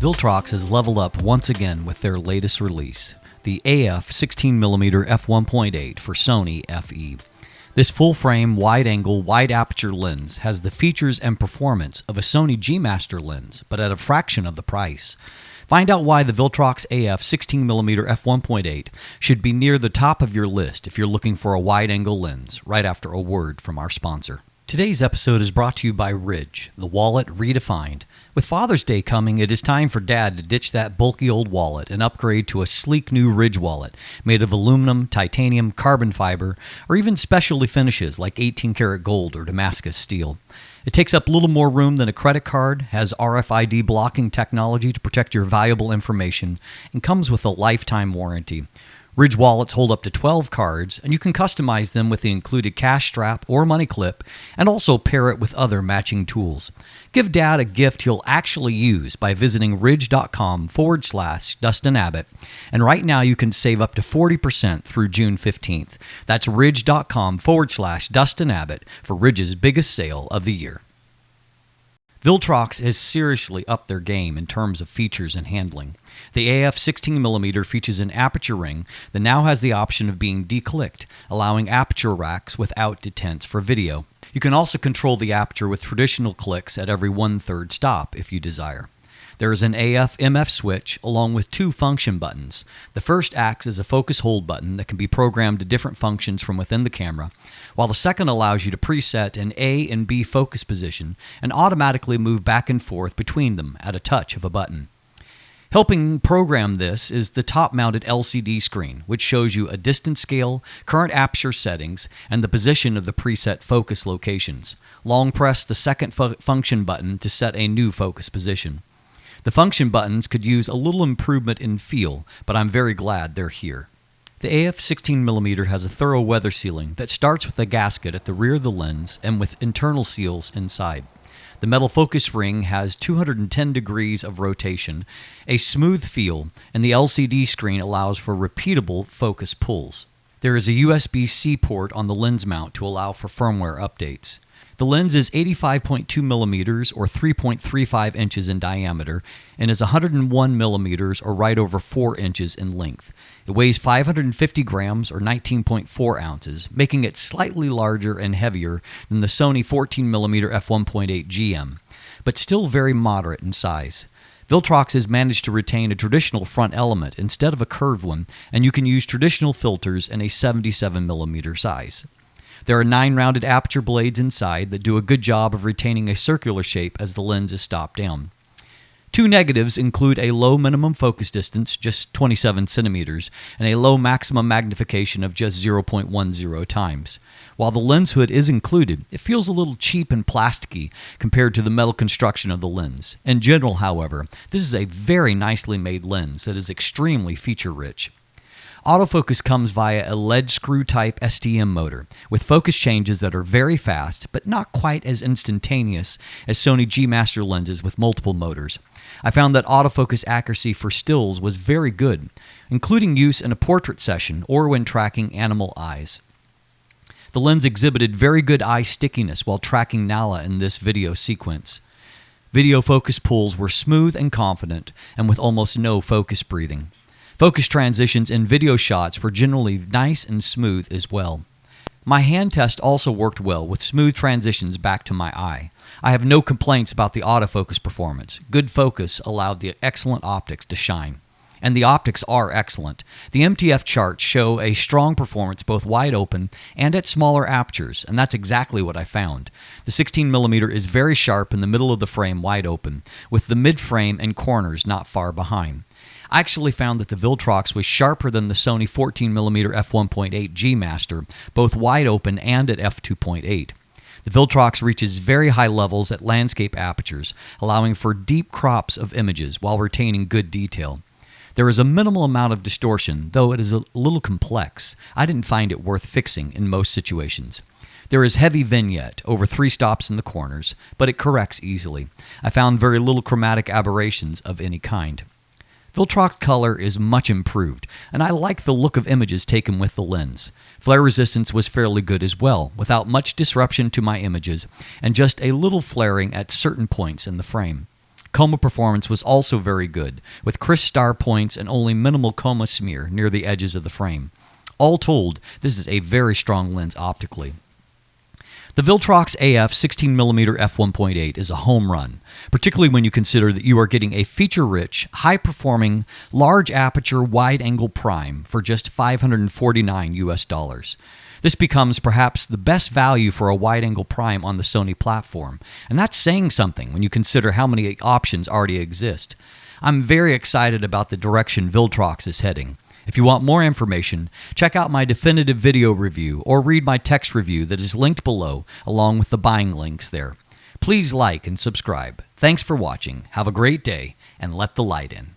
Viltrox has leveled up once again with their latest release, the AF 16mm F1.8 for Sony FE. This full-frame, wide-angle, wide-aperture lens has the features and performance of a Sony G Master lens, but at a fraction of the price. Find out why the Viltrox AF 16mm F1.8 should be near the top of your list if you're looking for a wide-angle lens, right after a word from our sponsor. Today's episode is brought to you by Ridge, the wallet redefined. With Father's Day coming, it is time for Dad to ditch that bulky old wallet and upgrade to a sleek new Ridge wallet made of aluminum, titanium, carbon fiber, or even specialty finishes like 18-karat gold or Damascus steel. It takes up a little more room than a credit card, has RFID blocking technology to protect your valuable information, and comes with a lifetime warranty. Ridge wallets hold up to 12 cards, and you can customize them with the included cash strap or money clip, and also pair it with other matching tools. Give Dad a gift he'll actually use by visiting ridge.com/Dustin Abbott, and right now you can save up to 40% through June 15th. That's ridge.com/Dustin Abbott for Ridge's biggest sale of the year. Viltrox has seriously upped their game in terms of features and handling. The AF 16mm features an aperture ring that now has the option of being declicked, allowing aperture racks without detents for video. You can also control the aperture with traditional clicks at every 1/3 stop if you desire. There is an AF-MF switch along with two function buttons. The first acts as a focus hold button that can be programmed to different functions from within the camera, while the second allows you to preset an A and B focus position and automatically move back and forth between them at a touch of a button. Helping program this is the top-mounted LCD screen, which shows you a distance scale, current aperture settings, and the position of the preset focus locations. Long press the second function button to set a new focus position. The function buttons could use a little improvement in feel, but I'm very glad they're here. The AF 16mm has a thorough weather sealing that starts with a gasket at the rear of the lens and with internal seals inside. The metal focus ring has 210 degrees of rotation, a smooth feel, and the LCD screen allows for repeatable focus pulls. There is a USB-C port on the lens mount to allow for firmware updates. The lens is 85.2 millimeters or 3.35 inches in diameter and is 101 millimeters or right over 4 inches in length. It weighs 550 grams or 19.4 ounces, making it slightly larger and heavier than the Sony 14mm F1.8 GM, but still very moderate in size. Viltrox has managed to retain a traditional front element instead of a curved one, and you can use traditional filters in a 77mm size. There are 9 rounded aperture blades inside that do a good job of retaining a circular shape as the lens is stopped down. Two negatives include a low minimum focus distance, just 27 centimeters, and a low maximum magnification of just 0.10 times. While the lens hood is included, it feels a little cheap and plasticky compared to the metal construction of the lens. In general, however, this is a very nicely made lens that is extremely feature-rich. Autofocus comes via a lead screw type STM motor with focus changes that are very fast but not quite as instantaneous as Sony G Master lenses with multiple motors. I found that autofocus accuracy for stills was very good, including use in a portrait session or when tracking animal eyes. The lens exhibited very good eye stickiness while tracking Nala in this video sequence. Video focus pulls were smooth and confident and with almost no focus breathing. Focus transitions in video shots were generally nice and smooth as well. My hand test also worked well with smooth transitions back to my eye. I have no complaints about the autofocus performance. Good focus allowed the excellent optics to shine. And the optics are excellent. The MTF charts show a strong performance both wide open and at smaller apertures, and that's exactly what I found. The 16mm is very sharp in the middle of the frame wide open, with the mid-frame and corners not far behind. I actually found that the Viltrox was sharper than the Sony 14mm F1.8 G Master, both wide open and at f2.8. The Viltrox reaches very high levels at landscape apertures, allowing for deep crops of images while retaining good detail. There is a minimal amount of distortion, though it is a little complex. I didn't find it worth fixing in most situations. There is heavy vignette, over 3 stops in the corners, but it corrects easily. I found very little chromatic aberrations of any kind. Viltrox color is much improved, and I like the look of images taken with the lens. Flare resistance was fairly good as well, without much disruption to my images, and just a little flaring at certain points in the frame. Chroma performance was also very good, with crisp star points and only minimal chroma smear near the edges of the frame. All told, this is a very strong lens optically. The Viltrox AF 16mm F1.8 is a home run, particularly when you consider that you are getting a feature-rich, high-performing, large-aperture, wide-angle prime for just $549 US. This becomes perhaps the best value for a wide-angle prime on the Sony platform, and that's saying something when you consider how many options already exist. I'm very excited about the direction Viltrox is heading. If you want more information, check out my definitive video review or read my text review that is linked below along with the buying links there. Please like and subscribe. Thanks for watching. Have a great day and let the light in.